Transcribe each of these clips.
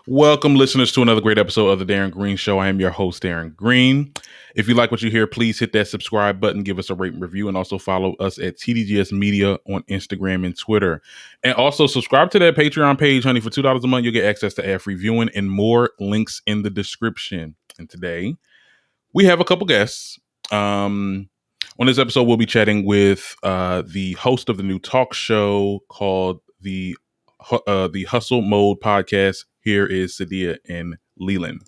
Welcome, listeners, to another great episode of the Darren Green Show. I am your host, Darren Green. If you like what you hear, please hit that subscribe button, give us a rate and review, and also follow us at TDGS Media on Instagram and Twitter. And also subscribe to that Patreon page, honey. For $2 a month, you'll get access to ad-free viewing and more links in the description. And today, we have a couple guests. On this episode, we'll be chatting with the host of the new talk show called the Hustle Mode Podcast. Here is Sadeeya and Leyland.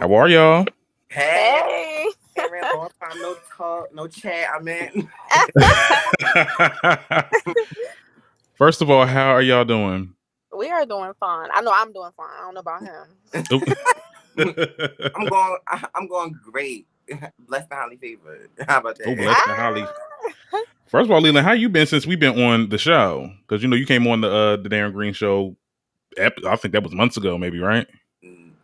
How are y'all? Hey. Long time no talk, no chat. I mean, First of all, how are y'all doing? We are doing fine. I know I'm doing fine. I don't know about him. I'm going great. Blessed and highly favored. How about that? Oh, blessed and highly. First of all, Leyland, how you been since we've been on the show? Because you came on the Darren Green Show. I think that was months ago, maybe, right?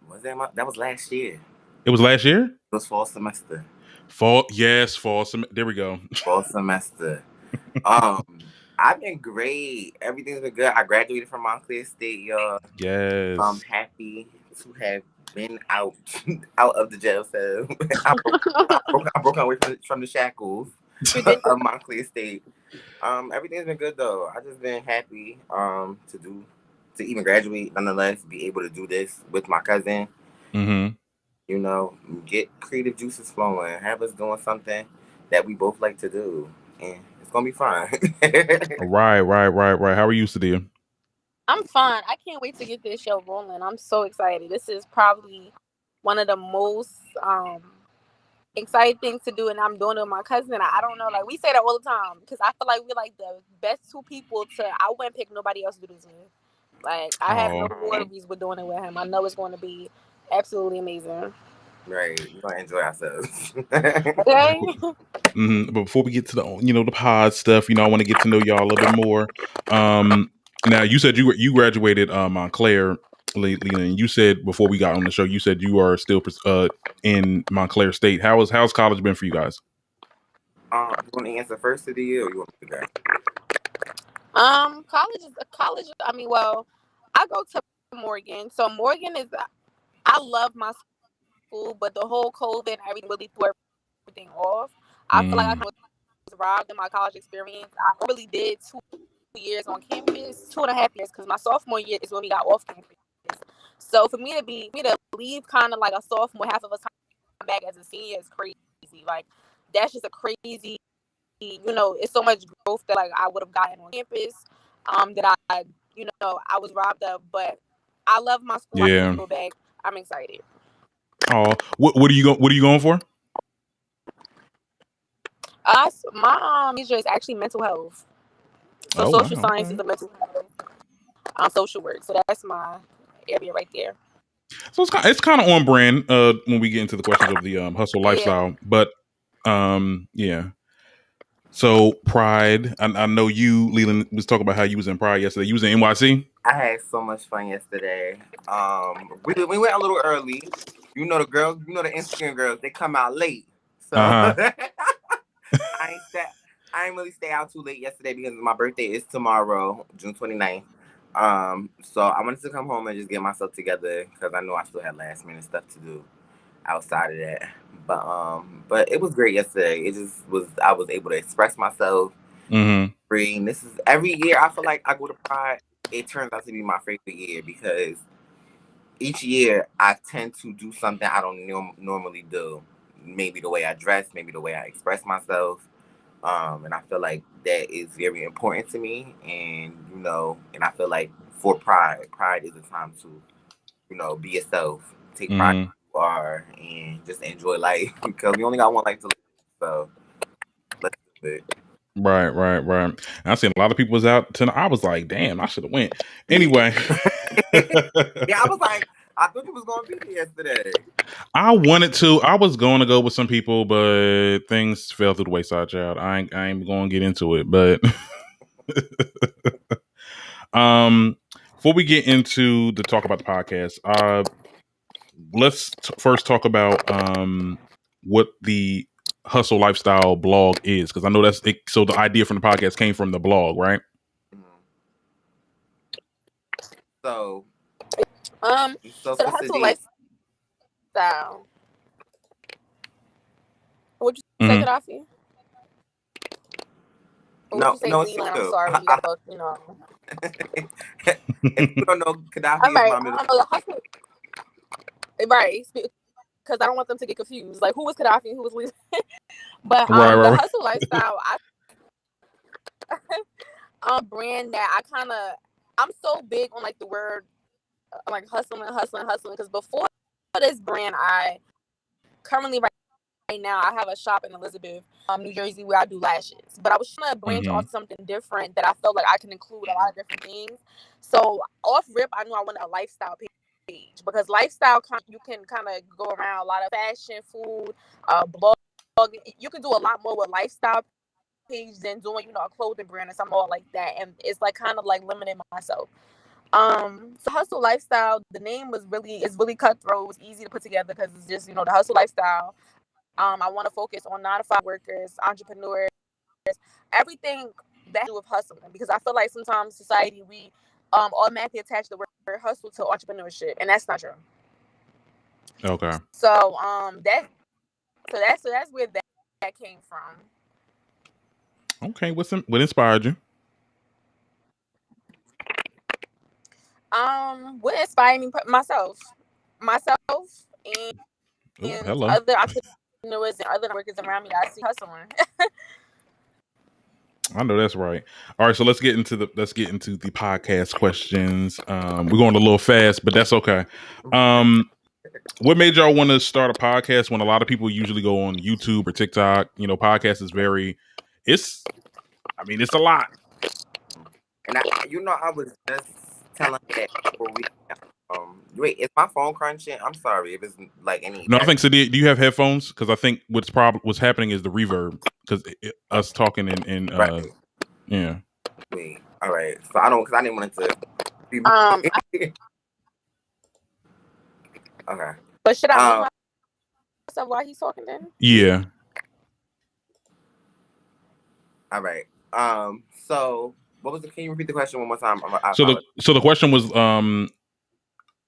Was that was last year? It was last year. It was fall semester. Fall semester. There we go. Fall semester. I've been great. Everything's been good. I graduated from Montclair State, y'all. Yes. I'm happy to have been out of the jail cell. I broke away from the shackles of Montclair State. Everything's been good though. I just been happy to even graduate, nonetheless, be able to do this with my cousin. Mm-hmm. Get creative juices flowing, have us doing something that we both like to do, and it's gonna be fun. Right. How are you, Sadeeya? I'm fine. I can't wait to get this show rolling. I'm so excited. This is probably one of the most exciting things to do, and I'm doing it with my cousin. I don't know, like we say that all the time because I feel like we're like the best two people I wouldn't pick nobody else to do this with. Like I have no worries with doing it with him. I know it's going to be absolutely amazing. Right, we're gonna enjoy ourselves. Okay. Mm-hmm. But before we get to the pod stuff, I want to get to know y'all a little bit more. Now you said you graduated Montclair, Leyland. You said before we got on the show, you said you are still in Montclair State. How's college been for you guys? You want to answer first, Sadeeya, or you want me to go? College. I mean, well, I go to Morgan, so Morgan is. I love my school, but the whole COVID and everything really threw everything off. I feel like I was robbed in my college experience. I really did 2 years on campus, 2.5 years, because my sophomore year is when we got off campus. So for me to leave kind of like a sophomore, half of us come back as a senior is crazy. Like that's just a crazy. It's so much growth that like I would have gotten on campus. That I was robbed of, but I love my school. Yeah. I can go back. I'm excited. Oh, what are you going for? My major is actually mental health. So social sciences and mental health. Social work. So that's my area right there. So it's kind of on brand when we get into the questions of the hustle lifestyle. Yeah. But yeah. So Pride, I know you, Leyland, was talking about how you was in Pride yesterday. You was in NYC? I had so much fun yesterday. We went a little early. The girls, the Instagram girls, they come out late. So I ain't really stay out too late yesterday because my birthday is tomorrow, June 29th. So I wanted to come home and just get myself together because I know I still had last minute stuff to do outside of that. But it was great yesterday. I was able to express myself. Free. This is every year I feel like I go to Pride. It turns out to be my favorite year because each year I tend to do something I don't normally do. Maybe the way I dress, maybe the way I express myself. And I feel like that is very important to me. And, and I feel like for Pride is a time to, be yourself, take pride in who you are, and just enjoy life because we only got one life to live. So let's do it. Right. And I seen a lot of people was out tonight. I was like, damn, I should have went. Anyway. Yeah, I was like, I thought you was going to be here yesterday. I wanted to. I was going to go with some people, but things fell through the wayside, child. I ain't going to get into it, but before we get into the talk about the podcast, let's first talk about what the Hustle Lifestyle blog is, because I know that's it. So the idea from the podcast came from the blog, right? So, so the hustle lifestyle. What'd you say, Gaddafi? Or would you say Leland? I'm sorry, you gotta, you know. If you don't know, Gaddafi I'm right. is my middle. Right, because I don't want them to get confused. Like, who was Gaddafi and who was Leland? But right. the hustle lifestyle, brand that I'm so big on like the word like hustling. Because before this brand, I currently right now I have a shop in Elizabeth, New Jersey, where I do lashes. But I was trying to branch off something different that I felt like I can include a lot of different things. So off rip, I knew I wanted a lifestyle page because lifestyle you can kind of go around a lot of fashion, food, blog. You can do a lot more with lifestyle page than doing a clothing brand or something all like that, and it's like kind of like limiting myself. So hustle lifestyle, the name is really cutthroat. It's easy to put together because it's just the hustle lifestyle. I want to focus on 9-to-5 workers, entrepreneurs, everything that do with hustling, because I feel like sometimes society we automatically attach the word hustle to entrepreneurship, and that's not true. Okay. So that's where that came from. Okay, what inspired you? What inspired me? Myself, and other entrepreneurs and other workers around me that I see hustling. I know that's right. All right, so let's get into the podcast questions. We're going a little fast, but that's okay. What made y'all want to start a podcast when a lot of people usually go on YouTube or TikTok? Podcast is it's a lot. And I was just telling that before we. Wait, is my phone crunching? I'm sorry if it's like any. No, I think Sadeeya, do you have headphones? Because I think what's happening is the reverb because us talking in right. Yeah. Wait. All right. So because I didn't want it to be. Okay. But should I mute myself while he's talking then? Yeah. All right. So what was can you repeat the question one more time? So the question was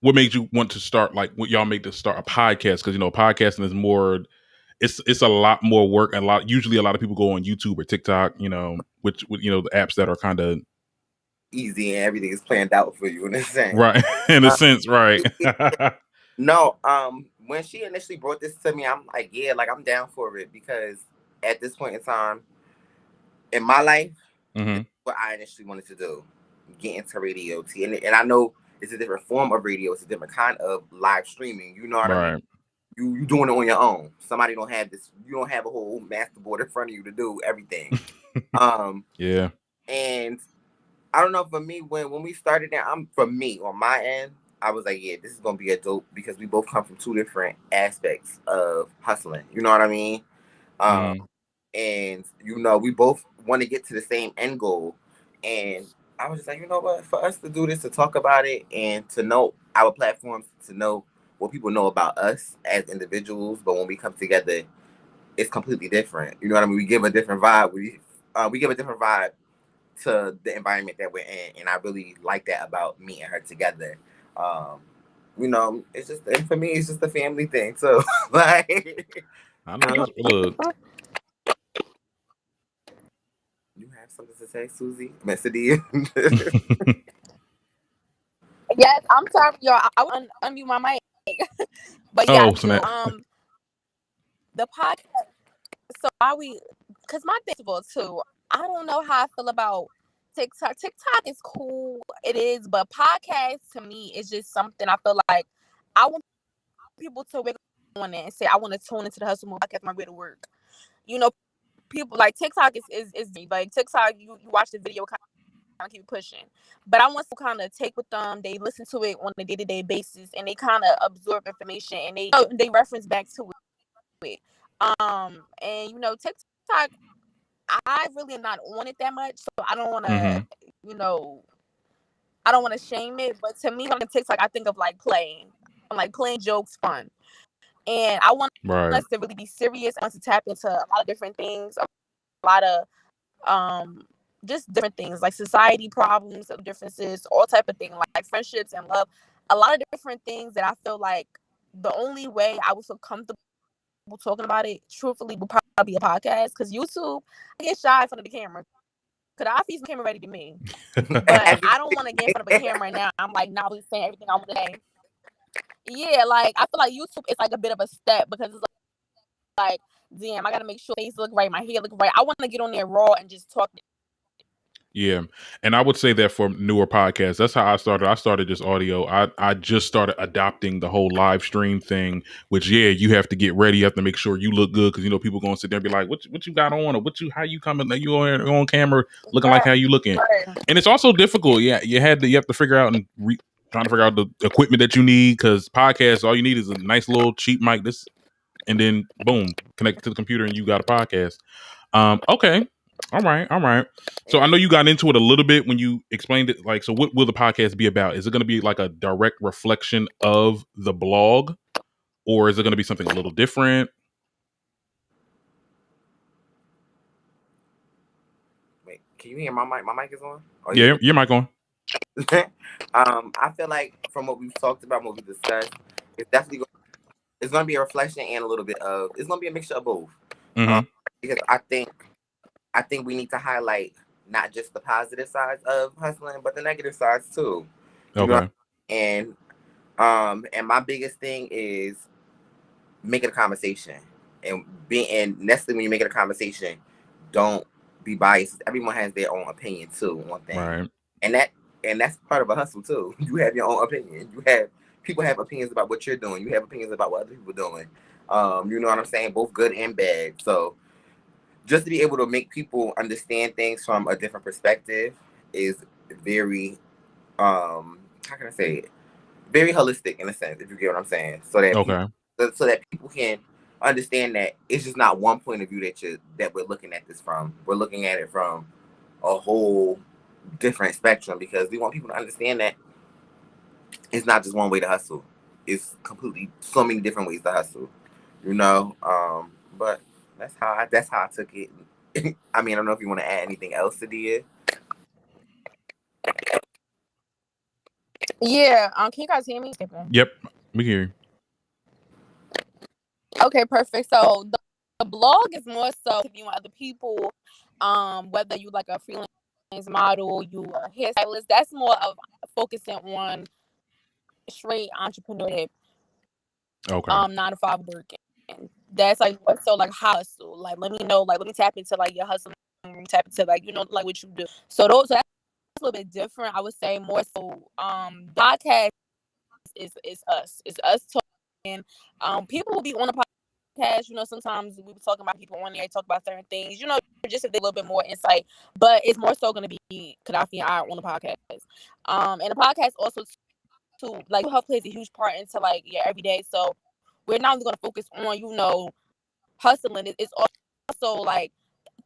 what made you want to start, like, what y'all made to start a podcast? Because podcasting is more, it's a lot more work, and usually a lot of people go on YouTube or TikTok, which the apps that are kind of easy and everything is planned out for you in a sense. Right. In a sense, right. No, when she initially brought this to me, I'm like, yeah, like I'm down for it, because at this point in time in my life, it's what I initially wanted to do, get into radio. And I know it's a different form of radio. It's a different kind of live streaming. You know what I mean? You doing it on your own. Somebody don't have this. You don't have a whole masterboard in front of you to do everything. Yeah. And I don't know, for me, when we started that, for me on my end, I was like, yeah, this is gonna be a dope, because we both come from two different aspects of hustling. You know what I mean? And we both want to get to the same end goal. And I was just like, you know what, for us to do this, to talk about it, and to know our platforms, to know what people know about us as individuals, but when we come together, it's completely different. You know what I mean? We give a different vibe. We give a different vibe to the environment that we're in, and I really like that about me and her together. It's just, and for me, it's just a family thing too. Like, I know. Look. You have something to say, Susie? Sadeeya? Yes, I'm sorry, y'all. I will unmute my mic. But yeah, the podcast. So because my festival too, I don't know how I feel about TikTok. TikTok is cool, it is, but podcast to me is just something I feel like I want people to wake up on it and say, I want to tune into the Hustle Move podcast on my way to work. People like TikTok is like TikTok, you watch the video, kind of keep pushing. But I want to kind of take with them. They listen to it on a day-to-day basis, and they kind of absorb information, and they reference back to it. And TikTok, I really am not on it that much, so I don't want to, I don't want to shame it. But to me, on TikTok, I think of like playing. I'm like playing jokes, fun, and I want us to really be serious. I want to tap into a lot of different things, a lot of just different things like society problems, differences, all type of things like friendships and love. A lot of different things that I feel like the only way I would feel comfortable talking about it truthfully would probably be a podcast, because YouTube, I get shy in front of the camera. Cause I see some camera ready to me, but I don't want to get in front of a camera now. I'm like, now we're saying everything I want to say. Yeah, like I feel like YouTube is like a bit of a step, because it's like, damn, I gotta make sure face look right, my hair look right. I want to get on there raw and just talk. Yeah. And I would say that for newer podcasts, that's how I started. I started just audio. I just started adopting the whole live stream thing, which, yeah, you have to get ready. You have to make sure you look good, because, you know, people going to sit there and be like, what you got on, or how you coming, like, you on camera looking like how you looking. And it's also difficult. Yeah, you have to figure out and trying to figure out the equipment that you need, because podcasts, all you need is a nice little cheap mic, and then boom, connect it to the computer and you got a podcast. Okay. All right. So I know you got into it a little bit when you explained it. Like, so what will the podcast be about? Is it going to be like a direct reflection of the blog, or is it going to be something a little different? Wait, can you hear my mic? My mic is on? Yeah, your mic on. I feel like from what we've talked about, what we discussed, it's definitely it's going to be a reflection and a little bit of, it's going to be a mixture of both. Mm-hmm. Because I think we need to highlight not just the positive sides of hustling, but the negative sides too. You know? And my biggest thing is making a conversation, and necessarily when you're making a conversation, don't be biased. Everyone has their own opinion too, one thing. Right. And that's part of a hustle too. You have your own opinion. People have opinions about what you're doing. You have opinions about what other people are doing. You know what I'm saying? Both good and bad. So just to be able to make people understand things from a different perspective is very, how can I say it? Very holistic in a sense, if you get what I'm saying. So that people can understand that it's just not one point of view that we're looking at this from. We're looking at it from a whole different spectrum, because we want people to understand that it's not just one way to hustle. It's completely so many different ways to hustle, you know. But that's how I took it. I mean, I don't know if you want to add anything else, Sadeeya. Yeah. Can you guys hear me? Yep, we hear you. Okay, perfect. So the blog is more so if you want other people, whether you like a freelance model, you a hairstylist, that's more of focusing on straight entrepreneurship. Okay. 9 to 5 working. That's like what's so like hustle. Like let me know, like let me tap into like your hustle, tap into like, you know, like what you do. So that's a little bit different. I would say more so podcast is us. It's us talking. People will be on the podcast, you know, sometimes we were talking about people on there, talk about certain things, you know, just if they a little bit more insight. But it's more so gonna be Kadafi and I on the podcast. And the podcast also too, like health plays a huge part into like your everyday. So we're not only gonna focus on, you know, hustling. It's also like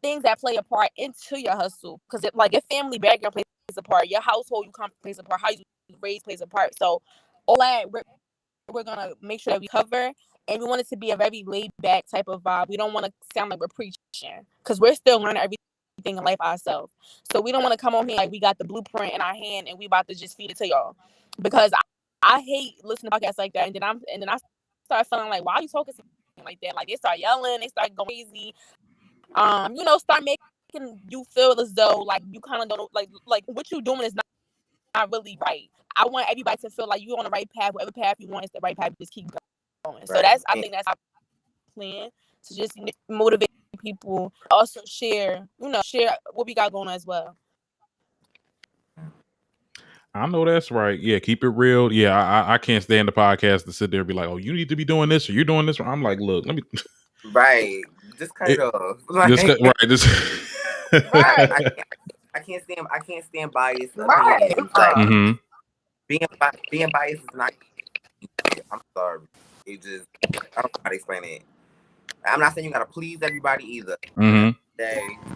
things that play a part into your hustle, because like your family background plays a part, your household you come plays a part, how you raise plays a part. So all that we're gonna make sure that we cover, and we want it to be a very laid back type of vibe. We don't want to sound like we're preaching, because we're still learning everything in life ourselves. So we don't want to come on here like we got the blueprint in our hand and we about to just feed it to y'all, because I hate listening to podcasts like that, and then I start feeling like, why are you talking like that? Like they start yelling, they start going crazy. You know, start making you feel as though like you kind of don't like what you're doing is not really right. I want everybody to feel like you're on the right path. Whatever path you want is the right path. Just keep going. Right. So I think that's our plan, to just motivate people. Also share what we got going on as well. I know that's right. Yeah, keep it real. Yeah, I can't stand the podcast to sit there and be like, oh, you need to be doing this or you're doing this. I'm like, look, let me. Right. Just cut it off. Like, Right. I can't stand biased opinions. Like being biased is not. I'm sorry. It just, I don't know how to explain it. I'm not saying you gotta please everybody either. Mm-hmm.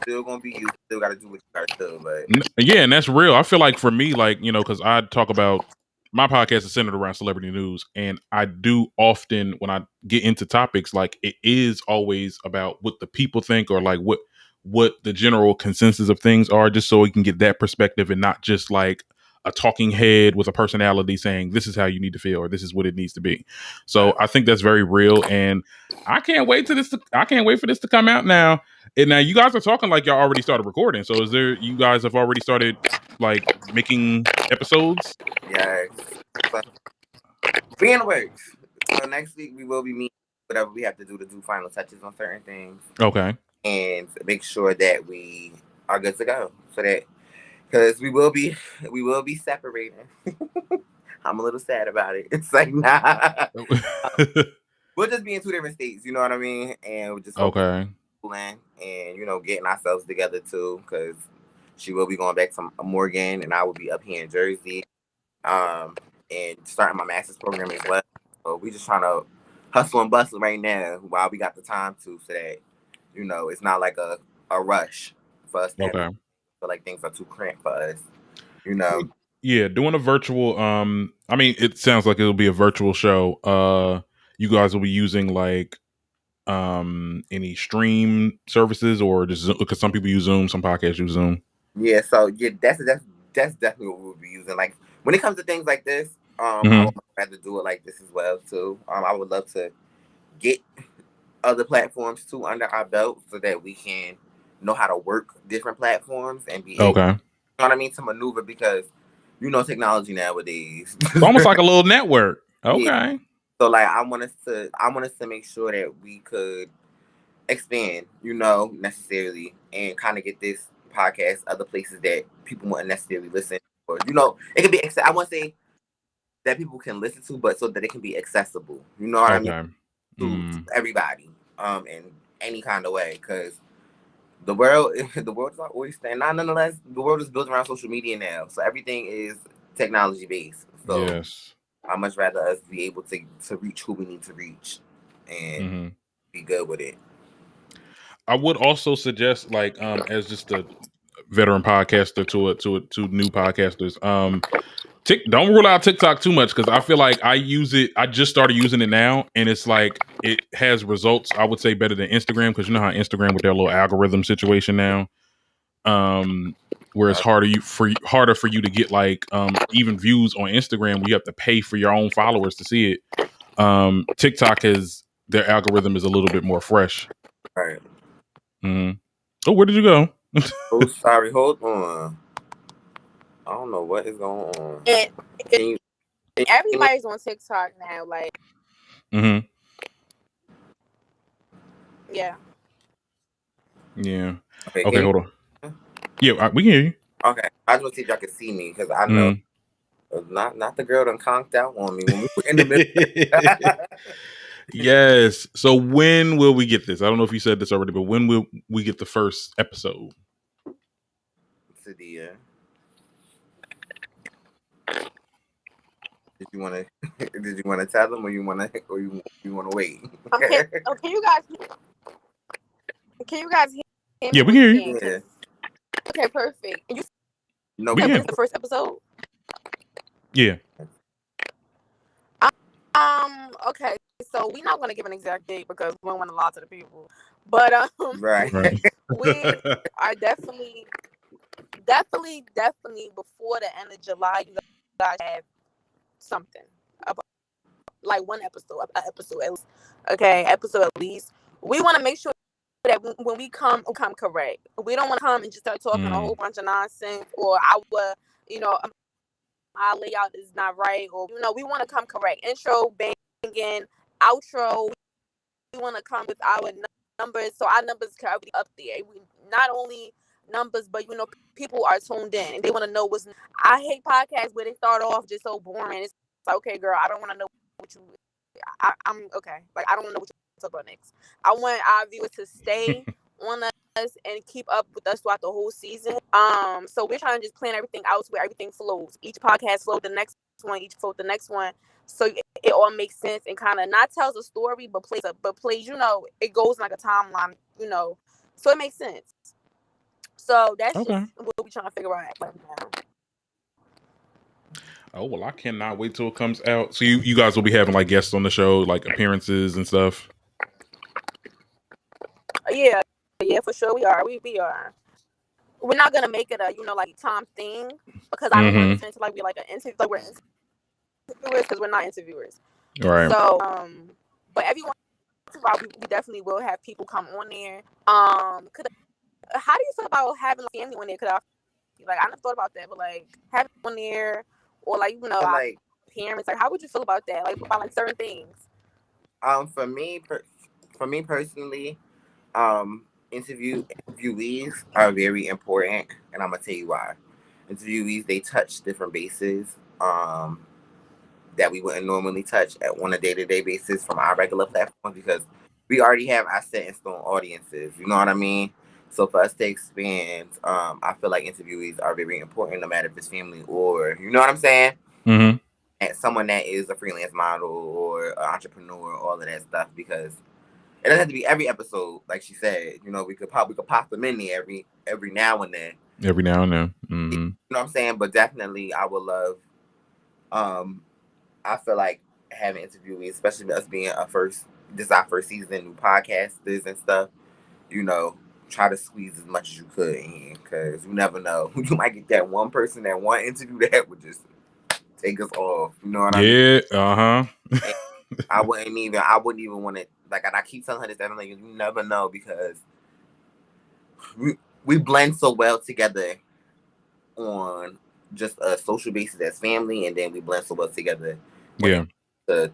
Still gonna be you. Still gotta do what you gotta do. But yeah, and that's real. I feel like for me, like, you know, because I talk about my podcast is centered around celebrity news, and I do often when I get into topics, like it is always about what the people think, or like what what the general consensus of things are, just so we can get that perspective and not just like a talking head with a personality saying this is how you need to feel or this is what it needs to be. So I think that's very real, and I can't wait for this to come out now. And now you guys are talking like y'all already started recording. So you guys have already started like making episodes? Yes. Be in the works. So next week we will be meeting whatever we have to do final touches on certain things. Okay. And make sure that we are good to go for that. Because we will be separating. I'm a little sad about it. It's like, nah. We'll just be in 2 different states, you know what I mean? And we're just okay. And, you know, getting ourselves together too, because she will be going back to Morgan and I will be up here in Jersey. And starting my master's program as well. So we just trying to hustle and bustle right now while we got the time to, so that, you know, it's not like a rush for us to have to feel like things are too cramped for us, you know. Yeah, doing a virtual I mean, it sounds like it'll be a virtual show. You guys will be using like any stream services or just because some people use Zoom, some podcasts use Zoom. Yeah, so yeah, that's definitely what we'll be using. Like when it comes to things like this, I would rather do it like this as well too. I would love to get other platforms too under our belt so that we can know how to work different platforms and be able, you know what I mean, to maneuver, because you know technology nowadays. It's almost like a little network. Okay. Yeah. So like I want us to make sure that we could expand, you know, necessarily, and kind of get this podcast other places that people wouldn't necessarily listen, or you know, it can be. I won't say that people can listen to, but so that it can be accessible. You know what I mean? To everybody, in any kind of way, because the world is not always staying. Nonetheless, the world is built around social media now, so everything is technology based. So yes, I'd much rather us be able to reach who we need to reach and be good with it. I would also suggest, like, as just a veteran podcaster to new podcasters, don't rule out TikTok too much, because I feel like I just started using it now, and it's like it has results, I would say, better than Instagram, because you know how Instagram with their little algorithm situation now, where it's harder for you to get like even views on Instagram, where you have to pay for your own followers to see it. TikTok their algorithm is a little bit more fresh. Right. Oh, where did you go? Oh, sorry. Hold on. I don't know what is going on. Everybody's on TikTok now. Like, yeah. Yeah. Okay, hold on. Yeah, we can hear you. Okay, I just want to see if y'all can see me, because I know not the girl done conked out on me when we were in the middle. Yes. So when will we get this? I don't know if you said this already, but when will we get the first episode? Sadeeya, did you want to tell them, or you want to wait? Okay. Can you guys hear me? Yeah, we hear you. Yeah. Okay, perfect. And No, we hear the first episode. Yeah. Okay. So we're not going to give an exact date because we don't want to lie to the people. But right. We are definitely before the end of July. You guys have something about, like one episode, an episode at least. Okay, episode at least. We want to make sure that when we come correct. We don't want to come and just start talking a whole bunch of nonsense, or our layout is not right, or we want to come correct. Intro, banging, outro. We want to come with our numbers, so our numbers can already up there. We not only numbers, but people are tuned in and they want to know what's. I hate podcasts where they start off just so boring. It's like, okay, girl, I don't want to know what you. I'm okay. Like, I don't want to know what you talk about next. I want our viewers to stay on us and keep up with us throughout the whole season. So we're trying to just plan everything out where everything flows. Each podcast flows the next one. Each flows the next one. So it all makes sense and kind of not tells a story, but plays. It goes like a timeline. So it makes sense. So that's just what we're trying to figure out right now. Oh, well, I cannot wait till it comes out. So you guys will be having like guests on the show, like appearances and stuff. Yeah, Yeah, for sure we are. We are. We're not gonna make it a like Tom thing because I don't want to turn into like an interview like we're interviewers because we're not interviewers. Right. So but every once in a while we definitely will have people come on there. How do you feel about having family on there? Cause I never thought about that, but like having on there or like like parents, like how would you feel about that? Like about like certain things. For me personally, interviewees are very important, and I'm gonna tell you why. Interviewees, they touch different bases that we wouldn't normally touch on a day-to-day basis from our regular platforms because we already have our set in stone audiences. You know what I mean? So for us to expand, I feel like interviewees are very important, no matter if it's family or you know what I'm saying. Mm-hmm. And someone that is a freelance model or an entrepreneur, all of that stuff, because it doesn't have to be every episode, like she said. You know, we could pop them in there every now and then. Every now and then. Mm-hmm. You know what I'm saying? But definitely, I would love. I feel like having interviewees, especially us being this is our first season, new podcasters and stuff. You know, try to squeeze as much as you could in here because you never know. You might get that one person, that one interview that would just take us off. You know what I mean? Yeah. Uh-huh. I wouldn't even want to, like, and I keep telling her this, I'm like, you never know because we blend so well together on just a social basis as family, and then we blend so well together when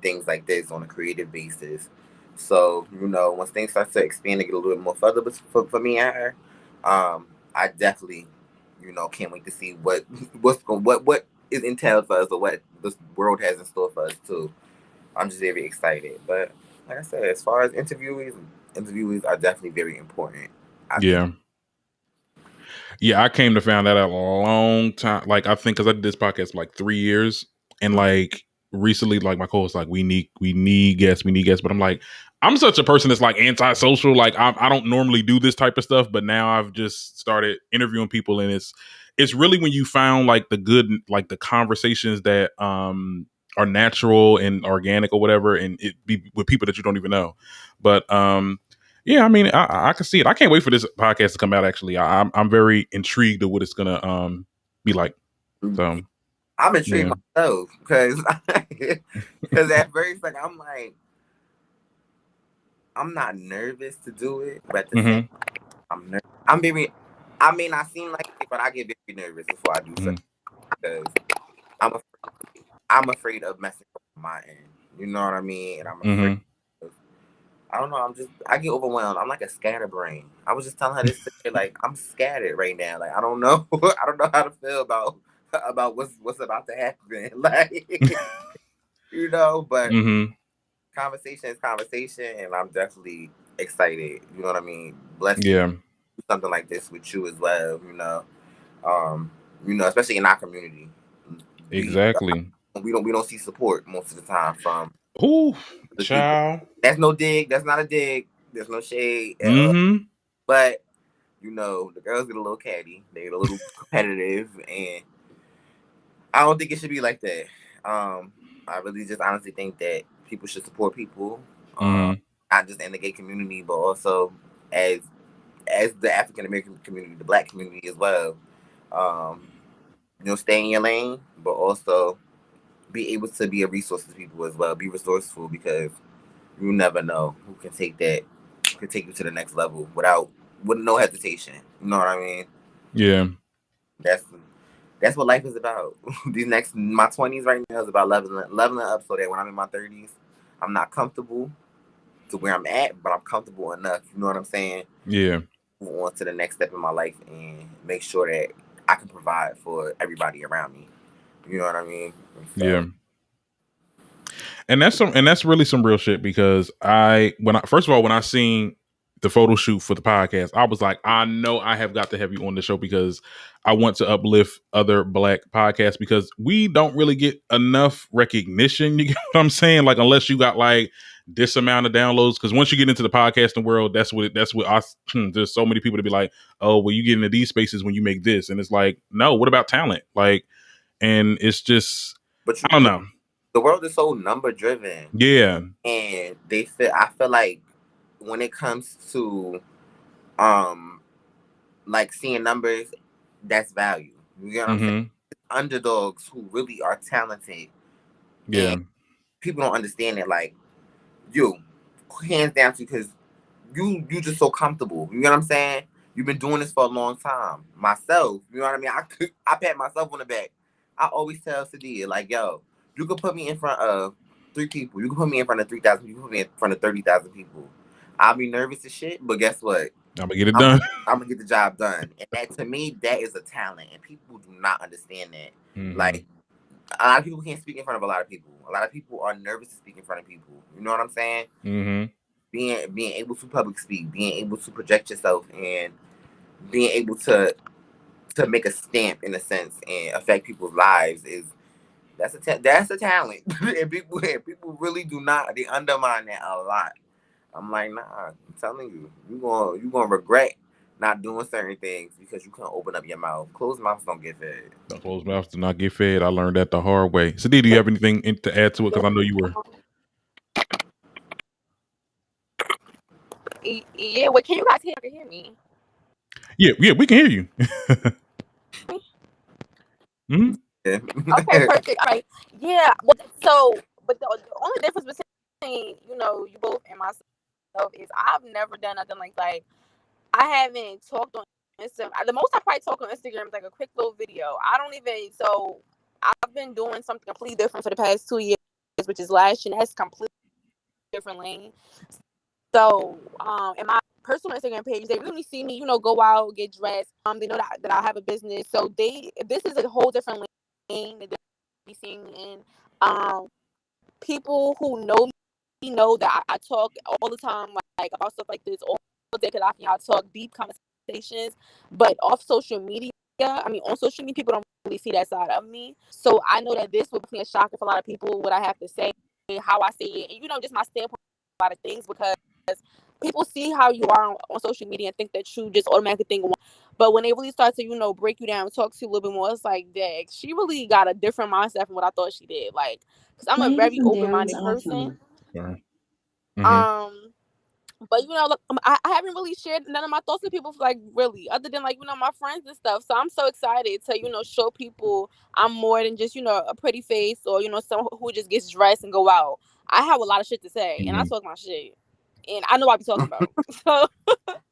things like this on a creative basis. So, you know, once things start to expand and get a little bit more further for me and her, I definitely, you know, can't wait to see what is entailed for us or what this world has in store for us too. I'm just very excited. But like I said, as far as interviewees are definitely very important. I think. Yeah, I came to find that out a long time. Like I think because I did this podcast for like 3 years, and like recently, like my co-host like we need guests, but I'm like I'm such a person that's like antisocial. Like I don't normally do this type of stuff, but now I've just started interviewing people, and it's really when you found like the conversations that are natural and organic or whatever, and it be with people that you don't even know. But yeah, I mean, I can see it. I can't wait for this podcast to come out. Actually, I'm very intrigued of what it's gonna be like. So I'm intrigued myself because at first, like, I'm not nervous to do it, but at the same time, I'm very. I mean, I seem like it, but I get very nervous before I do something because I'm afraid of messing up my end. You know what I mean? And I'm afraid. I don't know. I get overwhelmed. I'm like a scatterbrain. I was just telling her this today, like I'm scattered right now. Like I don't know. I don't know how to feel about what's about to happen. Like you know, but conversation is conversation, and I'm definitely excited. You know what I mean? Blessed to do something like this with you as well. You know, especially in our community. Exactly. We don't see support most of the time from the child. People. That's no dig. That's not a dig. There's no shade. But you know, the girls get a little catty. They get a little competitive, and I don't think it should be like that. I really just honestly think that people should support people, not just in the gay community, but also as the African American community, the Black community as well. You know, stay in your lane, but also be able to be a resource to people as well. Be resourceful because you never know who can take you to the next level with no hesitation. You know what I mean? Yeah. That's what life is about. My 20s right now is about leveling up so that when I'm in my 30s, I'm not comfortable to where I'm at, but I'm comfortable enough. You know what I'm saying? Yeah. Move on to the next step in my life and make sure that I can provide for everybody around me. You know what I mean? So, yeah. And that's really some real shit because first of all, when I seen the photo shoot for the podcast, I was like, I know I have got to have you on the show because I want to uplift other Black podcasts because we don't really get enough recognition. You get what I'm saying? Like, unless you got like this amount of downloads, because once you get into the podcasting world, that's what there's so many people to be like, oh, well, you get into these spaces when you make this, and it's like, no, what about talent? Like, and it's just, I don't know. The world is so number driven. Yeah. And I feel like when it comes to like seeing numbers, that's value. You get what I'm saying? Underdogs who really are talented. Yeah. And people don't understand it. Like, you, hands down to, because you just so comfortable. You know what I'm saying? You've been doing this for a long time. Myself, you know what I mean? I pat myself on the back. I always tell Sadeeya, like, yo, you could put me in front of 3 people. You can put me in front of 3,000 people. You can put me in front of 30,000 people. I'll be nervous as shit, but guess what? I'm gonna get it done. I'm gonna get the job done. And that, to me, that is a talent. And people do not understand that. Like, a lot of people can't speak in front of a lot of people. A lot of people are nervous to speak in front of people. You know what I'm saying? Being able to public speak, being able to project yourself, and being able to make a stamp in a sense and affect people's lives that's a talent. and people really do not, they undermine that a lot. I'm like, nah, I'm telling you, you gonna regret not doing certain things because you can't open up your mouth. Closed mouths don't get fed. Closed mouths do not get fed. I learned that the hard way. Sadeeya, do you have anything to add to it? Because I know you were. Yeah, well, can you guys hear me? Yeah, we can hear you. Okay, perfect. All right. Yeah. Well, so, but the only difference between you both and myself is I've never done nothing like I haven't talked on Instagram. The most I probably talk on Instagram is like a quick little video. I don't even. So I've been doing something completely different for the past 2 years, which is lash, and that's completely different lane. So, in my personal Instagram page, they really see me, go out, get dressed. They know that I have a business. So this is a whole different lane that they be seeing me in. People who know me know that I talk all the time, like about stuff like this all day, because I talk deep conversations. But off social media, on social media, people don't really see that side of me. So I know that this would be a shocker for a lot of people, what I have to say, how I say it, and just my standpoint on a lot of things, because people see how you are on social media and think that you just automatically think one. But when they really start to, break you down and talk to you a little bit more, it's like, dang, she really got a different mindset from what I thought she did. Like, because I'm a very open-minded person. But look, I haven't really shared none of my thoughts with people, like, really, other than like my friends and stuff. So I'm so excited to show people I'm more than just a pretty face or someone who just gets dressed and go out. I have a lot of shit to say, and I talk my shit, and I know what I be talking about. So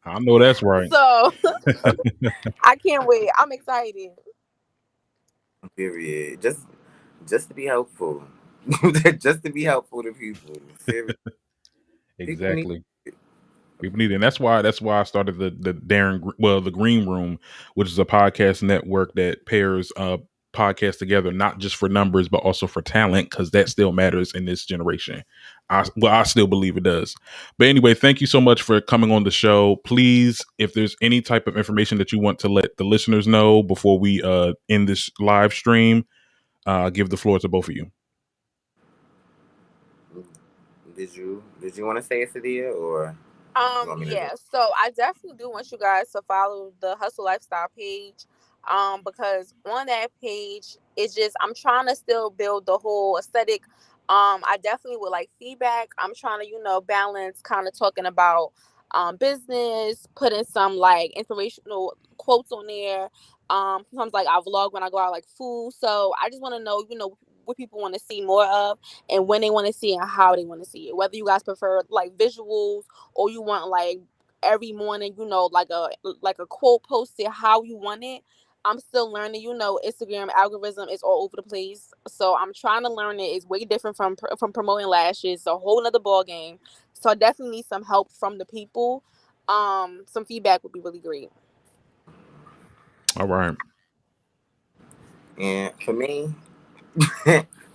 I know that's right. So I can't wait. I'm excited. Period. Just to be helpful. Just to be helpful to people. Seriously. Exactly. People need it. And that's why I started the the Green Room, which is a podcast network that pairs podcasts together, not just for numbers, but also for talent, because that still matters in this generation. I still believe it does. But anyway, thank you so much for coming on the show. Please, if there's any type of information that you want to let the listeners know before we end this live stream, give the floor to both of you. Did you want to say it, Sadeeya, or? Yeah, so I definitely do want you guys to follow the Hustle Lifestyle page, because on that page, it's just, I'm trying to still build the whole aesthetic. I definitely would like feedback. I'm trying to, balance kind of talking about business, putting some like inspirational quotes on there. Sometimes like I vlog when I go out, like food. So I just want to know, what people want to see more of, and when they want to see it, and how they want to see it. Whether you guys prefer like visuals, or you want like every morning, like a quote posted, how you want it. I'm still learning. Instagram algorithm is all over the place, so I'm trying to learn it. It's way different from promoting lashes. It's a whole nother ball game. So I definitely need some help from the people. Some feedback would be really great. All right. And for me,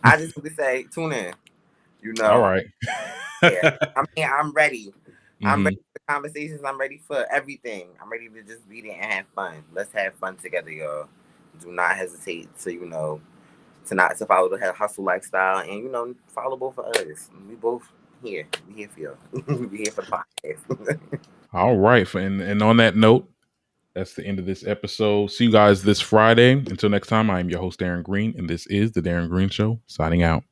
I just would say tune in. All right. Yeah. I'm ready. I'm ready for conversations. I'm ready for everything. I'm ready to just be there and have fun. Let's have fun together, y'all. Do not hesitate to, to follow the hustle lifestyle, and, follow both of us. We both here. We here for y'all. We here for the podcast. All right. And on that note, that's the end of this episode. See you guys this Friday. Until next time, I am your host, Darren Green, and this is The Darren Green Show, signing out.